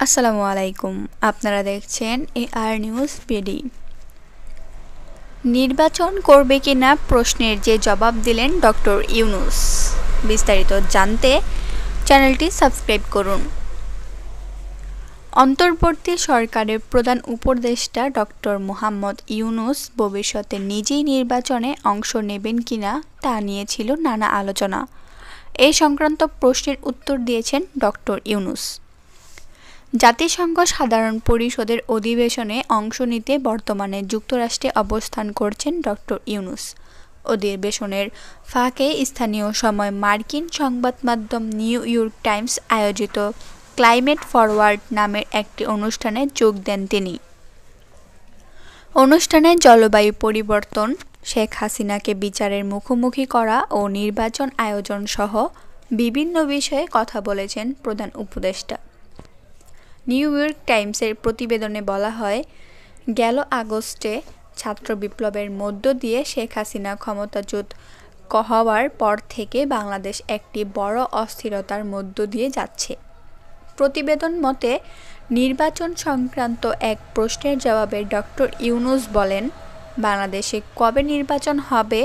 আসসালামু আলাইকুম। আপনারা দেখছেন এআর নিউজ বিডি। নির্বাচন করবে কিনা প্রশ্নের যে জবাব দিলেন ডক্টর ইউনূস। বিস্তারিত জানতে চ্যানেলটি সাবস্ক্রাইব করুন। অন্তর্বর্তী সরকারের প্রধান উপদেষ্টা ডক্টর মোহাম্মদ ইউনূস ভবিষ্যতে নিজেই নির্বাচনে অংশ নেবেন কিনা তা নিয়ে ছিল নানা আলোচনা। এই সংক্রান্ত প্রশ্নের উত্তর দিয়েছেন ডক্টর ইউনূস। জাতিসংঘ সাধারণ পরিষদের অধিবেশনে অংশ নিতে বর্তমানে যুক্তরাষ্ট্রে অবস্থান করছেন ডক্টর ইউনূস। অধিবেশনের ফাঁকে স্থানীয় সময় মার্কিন সংবাদমাধ্যম নিউ ইয়র্ক টাইমস আয়োজিত ক্লাইমেট ফরওয়ার্ড নামের একটি অনুষ্ঠানে যোগ দেন তিনি। অনুষ্ঠানে জলবায়ু পরিবর্তন, শেখ হাসিনাকে বিচারের মুখোমুখি করা ও নির্বাচন আয়োজন সহ বিভিন্ন বিষয়ে কথা বলেছেন প্রধান উপদেষ্টা। নিউ ইয়র্ক টাইমসের প্রতিবেদনে বলা হয়, গেল আগস্টে ছাত্র বিপ্লবের মধ্য দিয়ে শেখ হাসিনা ক্ষমতাচ্যুত হওয়ার পর থেকে বাংলাদেশ একটি বড় অস্থিরতার মধ্য দিয়ে যাচ্ছে। প্রতিবেদন মতে, নির্বাচন সংক্রান্ত এক প্রশ্নের জবাবে ডক্টর ইউনূস বলেন, বাংলাদেশে কবে নির্বাচন হবে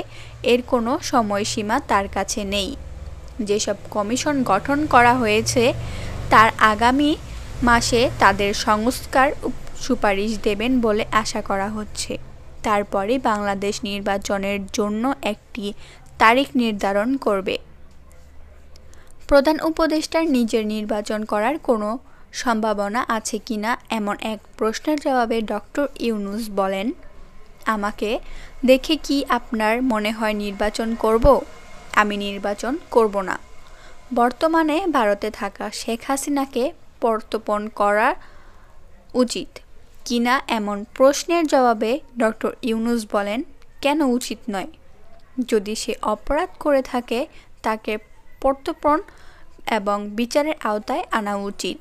এর কোনো সময়সীমা তার কাছে নেই। যেসব কমিশন গঠন করা হয়েছে তার আগামী মাসে তাদের সংস্কার সুপারিশ দেবেন বলে আশা করা হচ্ছে। তারপরে বাংলাদেশ নির্বাচনের জন্য একটি তারিখ নির্ধারণ করবে। প্রধান উপদেষ্টার নিজের নির্বাচন করার কোনো সম্ভাবনা আছে কিনা এমন এক প্রশ্নের জবাবে ডক্টর ইউনূস বলেন, আমাকে দেখে কি আপনার মনে হয় নির্বাচন করব? আমি নির্বাচন করব না। বর্তমানে ভারতে থাকা শেখ হাসিনাকে প্রত্যর্পণ করা উচিত কিনা এমন প্রশ্নের জবাবে ডক্টর ইউনূস বলেন, কেন উচিত নয়? যদি সে অপরাধ করে থাকে তাকে প্রত্যর্পণ এবং বিচারের আওতায় আনা উচিত।